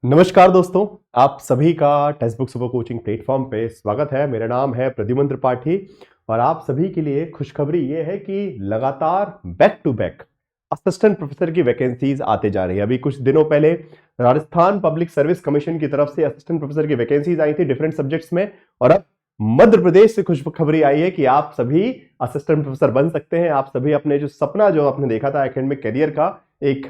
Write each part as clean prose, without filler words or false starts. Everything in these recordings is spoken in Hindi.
नमस्कार दोस्तों, आप सभी का text book super coaching platform पे स्वागत है। मेरा नाम है प्रद्युमन त्रिपाठी और आप सभी के लिए खुशखबरी ये है कि लगातार back to back assistant professor की वैकेंसीज आते जा रही है। अभी कुछ दिनों पहले राजस्थान पब्लिक सर्विस कमीशन की तरफ से असिस्टेंट प्रोफेसर की वैकेंसीज आई थी डिफरेंट सब्जेक्ट्स में, और अब मध्य प्रदेश से खुशखबरी आई है कि आप सभी असिस्टेंट प्रोफेसर बन सकते हैं। आप सभी अपने जो सपना जो आपने देखा था एकेडमिक करियर का, एक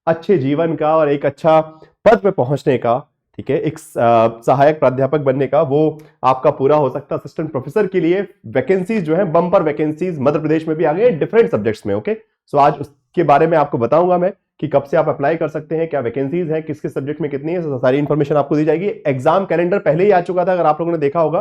अच्छे जीवन का और एक अच्छा पद पे पहुंचने का, ठीक है, एक सहायक प्राध्यापक बनने का, वो आपका पूरा हो सकता है। असिस्टेंट प्रोफेसर के लिए वैकेंसीज जो है बम्पर वैकेंसीज मध्य प्रदेश में भी आ गए डिफरेंट सब्जेक्ट्स में। ओके, सो आज उसके बारे में आपको बताऊंगा मैं कि कब से आप अप्लाई कर सकते हैं, क्या वैकेंसीज हैं, किस किस सब्जेक्ट में कितनी है, सारी इंफॉर्मेशन आपको दी जाएगी। एग्जाम कैलेंडर पहले ही आ चुका था, अगर आप लोगों ने देखा होगा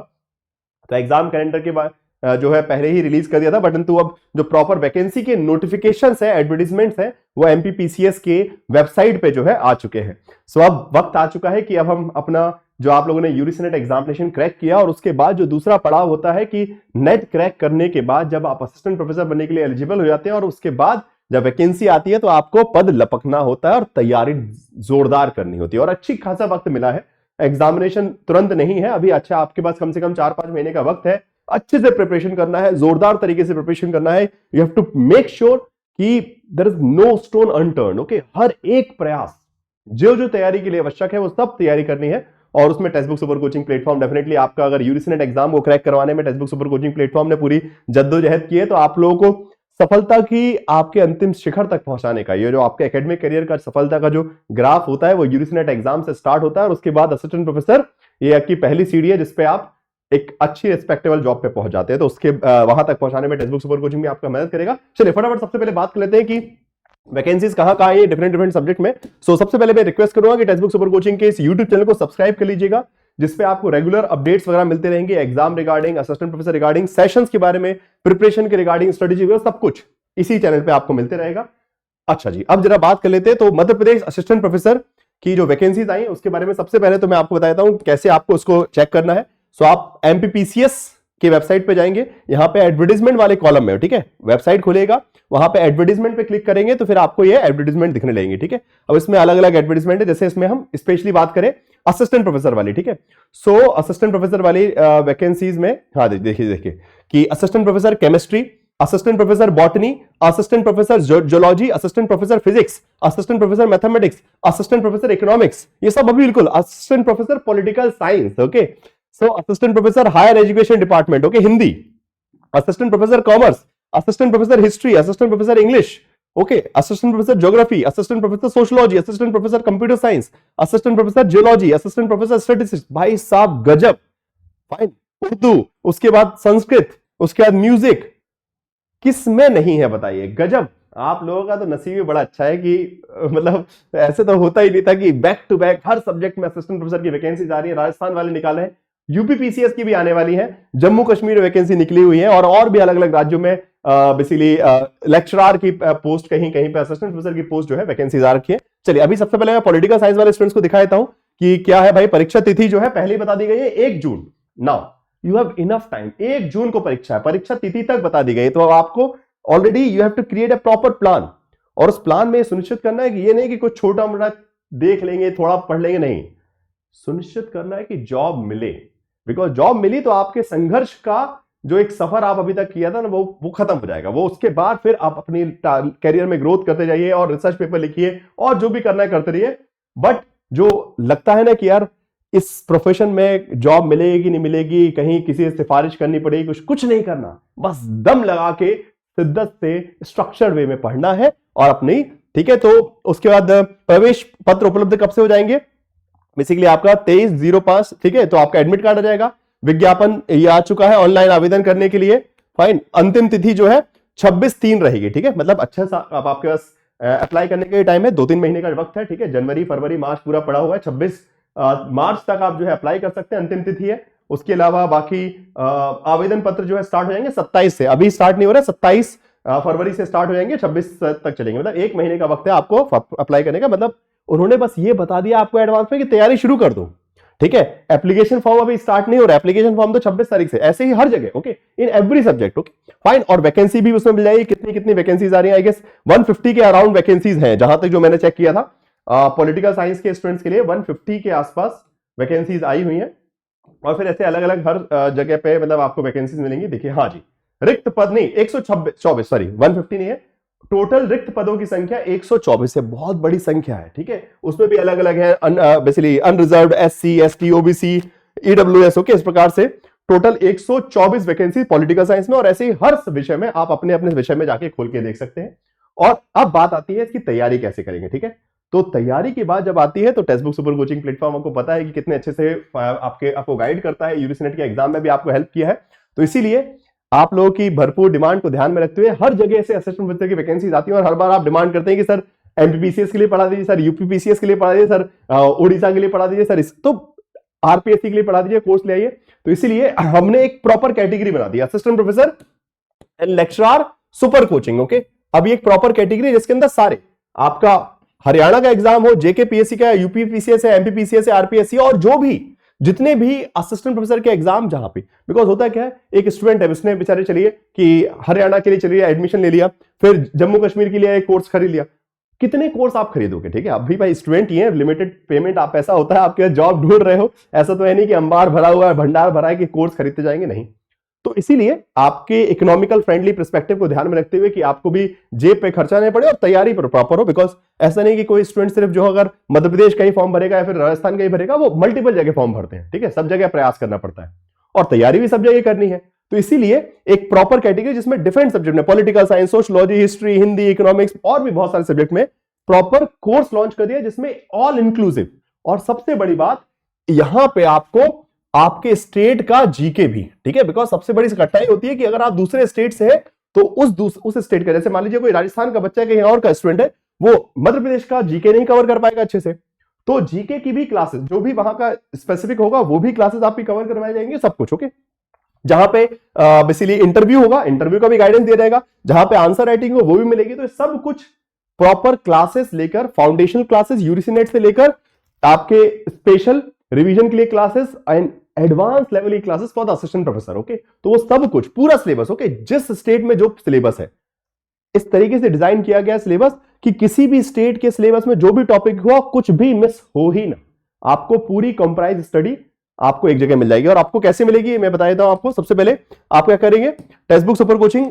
तो एग्जाम कैलेंडर के बाद जो है पहले ही रिलीज कर दिया था, परंतु अब जो प्रॉपर वैकेंसी के नोटिफिकेशंस है, एडवर्टीजमेंट्स है, वो एमपीपीसीएस के वेबसाइट पे जो है आ चुके हैं। सो अब वक्त आ चुका है कि अब हम अपना जो आप लोगों ने यूजीसी नेट एग्जामिनेशन क्रैक किया और उसके बाद जो दूसरा पड़ाव होता है कि नेट क्रैक करने के बाद जब आप असिस्टेंट प्रोफेसर बनने के लिए एलिजिबल हो जाते हैं और उसके बाद जब वैकेंसी आती है तो आपको पद लपकना होता है और तैयारी जोरदार करनी होती है। और अच्छी खासा वक्त मिला है, एग्जामिनेशन तुरंत नहीं है अभी। अच्छा, आपके पास कम से कम 4-5 महीने का वक्त है, अच्छे से प्रिपरेशन करना है, जोरदार तरीके से प्रिपरेशन करना है। You have to make sure कि there is no stone unturned. Okay, हर एक प्रयास जो जो तैयारी के लिए आवश्यक है वो सब तैयारी करनी है। और उसमें text book super coaching platform definitely आपका, अगर यूजीसी नेट एग्जाम को क्रैक करवाने में text book super coaching platform ने पूरी जद्दोजहद की है, तो आप लोगों को सफलता की आपके अंतिम शिखर तक पहुंचाने का, ये जो आपके एकेडमिक करियर का सफलता का जो ग्राफ होता है वो यूजीसी नेट एग्जाम से स्टार्ट होता है और उसके बाद असिस्टेंट प्रोफेसर ये आपकी पहली सीढ़ी है जिसपे आप एक अच्छी रिस्पेक्टेबल जॉब पे पहुंच जाते हैं। तो उसके वहां तक पहुंचाने में टेक्स्ट बुक सुपर कोचिंग भी आपका मदद करेगा। चलिए फटाफट सबसे पहले बात कर लेते हैं कि वैकेंसीज कहां कहां है डिफरेंट सब्जेक्ट में। सो सबसे पहले मैं रिक्वेस्ट करूंगा कि टेक्स्ट बुक सुपर कोचिंग के इस यूट्यूब चैनल को सब्सक्राइब कर लीजिएगा, जिसपे आपको रेगुलर अपडेट्स वगैरह मिलते रहेंगे, exam regarding, assistant professor regarding, sessions के बारे में, प्रिपरेशन के रिगार्डिंग, स्ट्रेटेजी वगैरह सब कुछ इसी चैनल पे आपको मिलते रहेगा। अच्छा जी, अब जरा बात कर लेते हैं तो मध्य प्रदेश असिस्टेंट प्रोफेसर की जो वैकेंसीज आई उसके बारे में सबसे पहले तो मैं आपको बता देता हूं कैसे आपको उसको चेक करना है। सो आप एमपीपीसीएस की वेबसाइट पे जाएंगे, यहां पे एडवर्टाइजमेंट वाले कॉलम में, ठीक है, वेबसाइट खुलेगा, वहां पे एडवर्टाइजमेंट पे क्लिक करेंगे तो फिर आपको ये एडवर्टाइजमेंट दिखने लगेंगे, ठीक है। अब इसमें अलग अलग एडवर्टाइजमेंट है, जैसे इसमें हम स्पेशली बात करें असिस्टेंट प्रोफेसर वाली, ठीक है। सो असिस्टेंट प्रोफेसर वाली वैकेंसीज में, हाँ देखिए कि assistant professor chemistry, assistant professor botany, assistant professor geology, assistant professor physics, assistant professor mathematics, assistant professor economics, ये सब अभी बिल्कुल, assistant professor political science, okay. So assistant professor higher education department, okay, Hindi, assistant professor commerce, assistant professor history, assistant professor English, okay, assistant professor geography, assistant professor sociology, assistant professor computer science, assistant professor geology, assistant professor statistics. भाई साहब गजब, फाइन। उर्दू, उसके बाद संस्कृत, उसके बाद म्यूजिक, किस में नहीं है बताइए, गजब। आप लोगों का तो नसीब ही बड़ा अच्छा है कि मतलब ऐसे तो होता ही नहीं था कि बैक टू बैक हर सब्जेक्ट में असिस्टेंट प्रोफेसर की वैकेंसी आ रही है। राजस्थान वाले निकाले हैं, यूपीपीसीएस की भी आने वाली है, जम्मू कश्मीर वैकेंसी निकली हुई है, और भी अलग अलग राज्यों में बेसिकली लेक्चरर की पोस्ट, कहीं कहीं पे असिस्टेंट प्रोफेसर की पोस्ट जो है वैकेंसी आ रखी है। चलिए अभी सबसे पहले मैं पॉलिटिकल साइंस वाले स्टूडेंट्स को दिखा देता हूं कि क्या है। भाई परीक्षा तिथि जो है पहले ही बता दी गई है 1 जून। Now you have enough time, 1 जून को परीक्षा है, परीक्षा तिथि तक बता दी गई, तो आपको already you have to create a proper plan. और उस प्लान में सुनिश्चित करना है कि ये नहीं कि कुछ छोटा मोटा देख लेंगे, थोड़ा पढ़ लेंगे, नहीं, सुनिश्चित करना है कि जॉब मिले। बिकॉज जॉब मिली तो आपके संघर्ष का जो एक सफर आप अभी तक किया था ना वो खत्म हो जाएगा। वो उसके बाद फिर आप अपनी कैरियर में ग्रोथ करते जाइए और रिसर्च पेपर लिखिए और जो भी करना है करते रहिए। बट जो लगता है ना कि यार इस प्रोफेशन में जॉब मिलेगी कि नहीं मिलेगी, कहीं किसी से सिफारिश करनी पड़ेगी, कुछ नहीं करना, बस दम लगा के शिद्दत से स्ट्रक्चर्ड वे में पढ़ना है और अपनी, ठीक है। तो उसके बाद प्रवेश पत्र उपलब्ध कब से हो जाएंगे, बेसिकली आपका 23/05, ठीक है, तो आपका एडमिट कार्ड आ जाएगा। विज्ञापन ये आ चुका है ऑनलाइन आवेदन करने के लिए, फाइन। अंतिम तिथि जो है 26/3 रहेगी, ठीक है, मतलब अच्छा सा अब आपके पास अप्लाई करने का टाइम है, 2-3 महीने का वक्त है, ठीक है। जनवरी फरवरी मार्च पूरा पड़ा हुआ है, 26 मार्च तक आप जो है अप्लाई कर सकते हैं, अंतिम तिथि है। उसके अलावा बाकी आवेदन पत्र जो है स्टार्ट हो जाएंगे 27 से, अभी स्टार्ट नहीं हो रहा है, 27 फरवरी से स्टार्ट हो जाएंगे, 26 तक चलेंगे, मतलब 1 महीने का वक्त है आपको अप्लाई करने का। मतलब उन्होंने बस ये बता दिया आपको एडवांस में कि तैयारी शुरू कर दो, ठीक है। एप्लीकेशन फॉर्म अभी स्टार्ट नहीं हो रहा है, एप्लीकेशन फॉर्म तो 26 तारीख से, ऐसे ही हर जगह, okay, in every subject, okay, fine. और वैकेंसी भी उसमें मिल जाएगी, कितनी कितनी वैकेंसीज आ रही है, आई गेस 150 के अराउंड वैकेंसीज हैं जहां तक जो मैंने चेक किया था। पॉलिटिकल साइंस के स्टूडेंट्स के लिए 150 के आसपास वैकेंसीज आई हुई हैं और फिर ऐसे अलग अलग हर जगह पे मतलब आपको वैकेंसीज मिलेंगी। देखिए हाँ जी, रिक्त पद नहीं 124 सॉरी 150 नहीं है, टोटल रिक्त पदों की संख्या 124 है, बहुत बड़ी संख्या है। ठीक है, उसमें भी अलग अलग है, basically unreserved, SC, ST, OBC, EWS, okay, इस प्रकार से टोटल 124 वैकेंसी पॉलिटिकल साइंस में। और ऐसे ही हर विषय में आप अपने अपने विषय में जाके खोल के देख सकते हैं। और अब बात आती है इसकी तैयारी कैसे करेंगे। ठीक है, तो तैयारी की बात जब आती है तो text book super coaching platform आपको पता है कि कितने अच्छे से आपको गाइड करता है, यूजीसी नेट के एग्जाम में भी आपको हेल्प किया है। तो इसीलिए आप लोगों की भरपूर डिमांड को ध्यान में रखते हुए हर जगह से असिस्टेंट प्रोफेसर की वैकेंसीज आती है और हर बार आप डिमांड करते हैं कि सर एमपीपीसीएस के लिए पढ़ा दीजिए, सर यूपीपीसीएस के लिए पढ़ा दीजिए, सर उड़ीसा के लिए पढ़ा दीजिए, सर तो आरपीएससी के लिए पढ़ा दीजिए, कोर्स ले आइए। तो इसीलिए हमने एक प्रॉपर कैटेगरी बना दी, assistant professor and lecturer super coaching. Okay, अब ये एक प्रॉपर कैटेगरी जिसके अंदर सारे आपका हरियाणा का एग्जाम हो, जेके पीएससी का, यूपी पीसीएस है, एमपी पीसीएस है, आरपीएससी और जो भी जितने भी असिस्टेंट प्रोफेसर के एग्जाम जहां पे, बिकॉज होता क्या है, एक स्टूडेंट है उसने बेचारे चलिए कि हरियाणा के लिए चलिए एडमिशन ले लिया, फिर जम्मू कश्मीर के लिए एक कोर्स खरीद लिया, कितने कोर्स आप खरीदोगे। ठीक है, अभी भाई स्टूडेंट ही है, लिमिटेड पेमेंट, आप ऐसा होता है आपके जॉब ढूंढ रहे हो, ऐसा तो है नहीं कि अंबार भरा हुआ है, भंडार भरा है कि कोर्स खरीदते जाएंगे, नहीं। तो इसीलिए आपके इकोनॉमिकल फ्रेंडली पर्सपेक्टिव को ध्यान में रखते हुए कि आपको भी जेब पे खर्चा नहीं पड़े और तैयारी पर प्रॉपर हो, बिकॉज ऐसा नहीं कि कोई स्टूडेंट सिर्फ जो अगर मध्य प्रदेश का ही फॉर्म भरेगा या फिर राजस्थान का ही भरेगा, वो मल्टीपल जगह फॉर्म भरते हैं। ठीक है, सब जगह प्रयास करना पड़ता है और तैयारी भी सब जगह करनी है। तो इसीलिए एक प्रॉपर कैटेगरी जिसमें डिफरेंट सब्जेक्ट में political science, sociology, history, Hindi, economics और भी बहुत सारे सब्जेक्ट में प्रॉपर कोर्स लॉन्च कर दिया जिसमें ऑल इंक्लूसिव। और सबसे बड़ी बात यहां पे आपको आपके स्टेट का जीके भी, ठीक है, बिकॉज सबसे बड़ी कठिनाई होती है कि अगर आप दूसरे स्टेट से है तो उस स्टेट का, जैसे मान लीजिए कोई राजस्थान का बच्चा है, कहीं और का स्टूडेंट है, वो मध्य प्रदेश का जीके नहीं कवर कर पाएगा अच्छे से, तो जीके की भी क्लासेस जो भी वहां का स्पेसिफिक होगा वो भी क्लासेस आपकी कवर करवाए जाएंगे, सब कुछ। ओके, जहां पे बेसिकली इंटरव्यू होगा, इंटरव्यू का भी गाइडेंस दिया जाएगा, जहां पे आंसर राइटिंग हो वो भी मिलेगी। तो सब कुछ प्रॉपर क्लासेस लेकर, फाउंडेशनल क्लासेस यूजीसी नेट से लेकर आपके स्पेशल रिवीजन के लिए क्लासेस एंड एडवांस लेवल की classes for the assistant professor. Okay, तो वो सब कुछ पूरा सिलेबस, ओके, जिस स्टेट में जो सिलेबस है इस तरीके से डिजाइन किया गया सिलेबस कि किसी भी स्टेट के सिलेबस में जो भी टॉपिक हुआ कुछ भी मिस हो ही ना, आपको पूरी कंप्राइज स्टडी आपको एक जगह मिल जाएगी। और आपको कैसे मिलेगी मैं बता देता हूं आपको। सबसे पहले आप क्या करेंगे, text book super coaching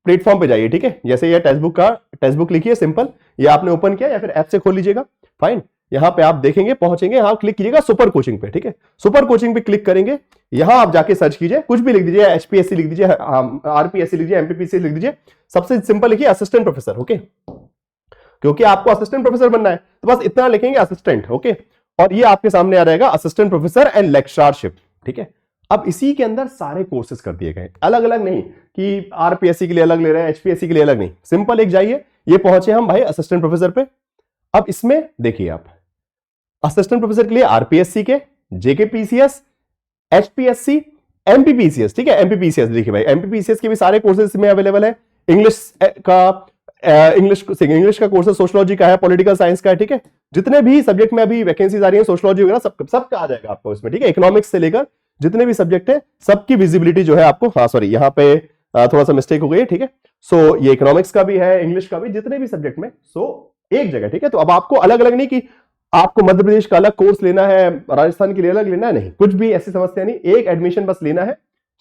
platform पे जाइए। ठीक है, जैसे ये टेक्स्ट बुक लिखिए सिंपल, ये आपने ओपन किया या फिर ऐप से खोल लीजिएगा, फाइन। यहां पे आप देखेंगे, पहुंचेंगे, यहां क्लिक कीजिएगा सुपर कोचिंग पे। ठीक है, सुपर कोचिंग पे क्लिक करेंगे, यहां आप जाके सर्च कीजिए, कुछ भी लिख दीजिए, एचपीएससी लिख दीजिए, आरपीएससी लिख दीजिए, एमपीपीसी लिख दीजिए, सबसे सिंपल लिखिए असिस्टेंट प्रोफेसर। ओके, क्योंकि आपको असिस्टेंट प्रोफेसर बनना है तो बस इतना लिखेंगे असिस्टेंट। ओके, और ये आपके सामने आ जाएगा असिस्टेंट प्रोफेसर एंड लेक्चरशिप। ठीक है, अब इसी के अंदर सारे कोर्सेज कर दिए गए, अलग अलग नहीं कि आरपीएससी के लिए अलग ले रहे हैं, एचपीएससी के लिए अलग नहीं, सिंपल एक जाइए, ये पहुंचे हम भाई असिस्टेंट प्रोफेसर पे। अब इसमें देखिए आप असिस्टेंट प्रोफेसर के लिए आरपीएससी के, जेके पीसीएस, एचपीएससी, एमपीपीसीएस। ठीक है, एमपीपीसीएस देखिए भाई, एमपीपीसीएस के भी सारे कोर्सेज इसमें अवेलेबल है। इंग्लिश का कोर्स है, सोशियोलॉजी का है, पॉलिटिकल साइंस का है। ठीक है, जितने भी सब्जेक्ट में अभी वैकेंसीज आ रही है, सोशियोलॉजी वगैरह सबका आ जाएगा आपको इसमें। ठीक है, इकोनॉमिक्स से लेकर जितने भी सब्जेक्ट है सबकी विजिबिलिटी जो है आपको, हाँ सॉरी यहाँ पे थोड़ा सा मिस्टेक हो गई है। ठीक है, सो ये इकोनॉमिक्स का भी है, इंग्लिश का भी, जितने भी सब्जेक्ट में, सो एक जगह। ठीक है, तो अब आपको अलग अलग नहीं कि आपको मध्य प्रदेश का अलग कोर्स लेना है, राजस्थान के लिए अलग लेना है, नहीं, कुछ भी ऐसी समस्या नहीं, एक एडमिशन बस लेना है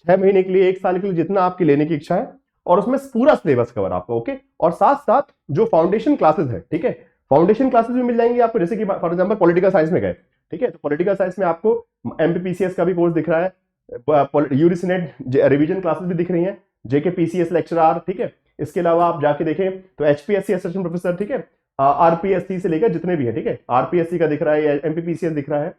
6 महीने के लिए, 1 साल के लिए, जितना आपकी लेने की इच्छा है, और उसमें पूरा सिलेबस कवर आपको। ओके, और साथ साथ जो फाउंडेशन क्लासेस है, ठीक है, फाउंडेशन क्लासेस भी मिल जाएंगी आपको, जैसे कि फॉर एग्जांपल पॉलिटिकल साइंस में गए, ठीक है, तो पॉलिटिकल साइंस में आपको एमपीपीसीएस का भी कोर्स दिख रहा है, यूजीसी नेट रिवीजन क्लासेस भी दिख रही हैं, जेके पीसीएस लेक्चरर। ठीक है, इसके अलावा आप जाके देखें तो एचपीएससी असिस्टेंट प्रोफेसर, ठीक है, आरपीएससी से लेकर जितने भी है, ठीक है, आरपीएससी का दिख रहा है, एमपीपीसीएस दिख रहा है,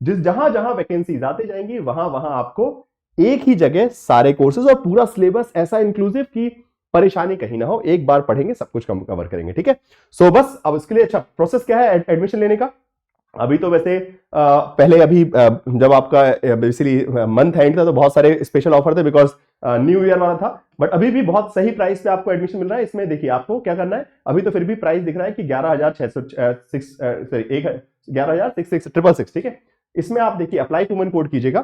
जहां जहां वैकेंसीज आते जाएंगी वहां वहां आपको एक ही जगह सारे कोर्सेज और पूरा सिलेबस ऐसा इंक्लूसिव कि परेशानी कहीं ना हो, एक बार पढ़ेंगे सब कुछ कवर करेंगे। ठीक है, सो बस अब इसके लिए अच्छा प्रोसेस क्या है एडमिशन लेने का। अभी तो वैसे पहले अभी जब आपका बेसिकली मंथ एंड था तो बहुत सारे स्पेशल ऑफर थे, बिकॉज न्यू ईयर वाला था, बट अभी भी बहुत सही प्राइस पे आपको एडमिशन मिल रहा है। इसमें देखिए आपको क्या करना है, अभी तो फिर भी प्राइस दिख रहा है कि 11,666, ठीक है, इसमें आप देखिए अप्लाई टू मन कोड कीजिएगा,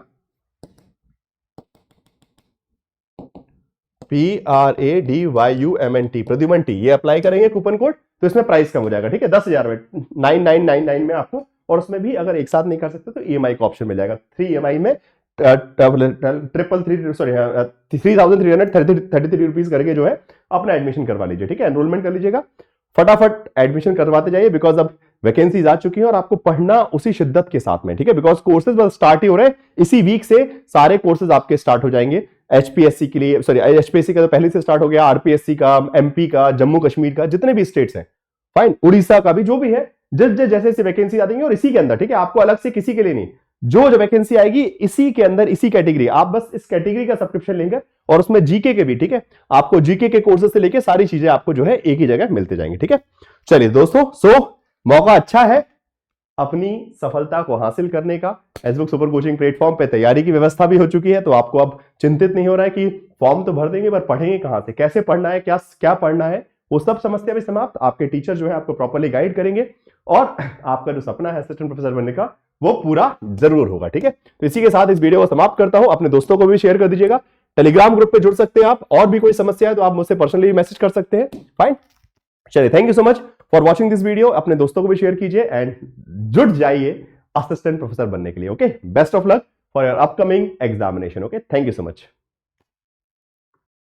PRADYUMNT, प्रद्युमन टी, ये अप्लाई करेंगे कूपन कोड तो इसमें प्राइस कम हो जाएगा, ठीक है, 10,000 में 9999 में आपको। और उसमें भी अगर एक साथ नहीं कर सकते तो EMI का ऑप्शन मिल जाएगा, 3 EMI में 3,333 रुपीज करके जो है अपना एडमिशन करवा लीजिए, ठीक है, एनरोलमेंट कर लीजिएगा, फटाफट एडमिशन करवाते जाइए, बिकॉज अब वैकेंसीज आ चुकी हैं और आपको पढ़ना उसी शिद्दत के साथ में, ठीक है, बिकॉज कोर्सेज बस स्टार्ट ही हो रहे हैं, इसी वीक से सारे कोर्सेज आपके स्टार्ट हो जाएंगे। HPSC के लिए, सॉरी HPSC का तो पहले से स्टार्ट हो गया, RPSC का, MP का, जम्मू कश्मीर का, जितने भी स्टेट्स हैं, फाइन, उड़ीसा का भी, जो भी है, जैसे जैसे वैकेंसी आ देंगे और इसी के अंदर, ठीक है, आपको अलग से किसी के लिए नहीं, जो वैकेंसी आएगी इसी के अंदर, इसी कैटेगरी, आप बस इस कैटेगरी का सब्सक्रिप्शन लेंगे और उसमें जीके के भी, ठीक है, आपको जीके के कोर्सेज से लेके सारी चीजें आपको जो है एक ही जगह मिलते जाएंगे, ठीक है। चलिए दोस्तों, मौका अच्छा है अपनी सफलता को हासिल करने का। फेसबुक सुपर कोचिंग प्लेटफॉर्म पे तैयारी की व्यवस्था भी हो चुकी है, तो आपको अब चिंतित नहीं हो रहा है कि फॉर्म तो भर देंगे पर पढ़ेंगे कहां से, कैसे पढ़ना है, क्या क्या पढ़ना है, वो सब समस्या भी समाप्त। आपके टीचर जो है आपको प्रॉपर्ली गाइड करेंगे और आपका जो सपना है असिस्टेंट प्रोफेसर बनने का वो पूरा जरूर होगा, ठीक है। तो इसी के साथ इस वीडियो को समाप्त करता हूं, अपने दोस्तों को भी शेयर कर दीजिएगा, टेलीग्राम ग्रुप पे जुड़ सकते हैं आप, और भी कोई समस्या है तो आप मुझसे पर्सनली मैसेज कर सकते हैं, फाइन। चलिए, thank you so much for watching this video, अपने दोस्तों को भी शेयर कीजिए एंड जुट जाइए असिस्टेंट प्रोफेसर बनने के लिए, okay. Best of luck for your upcoming examination, okay, thank you so much.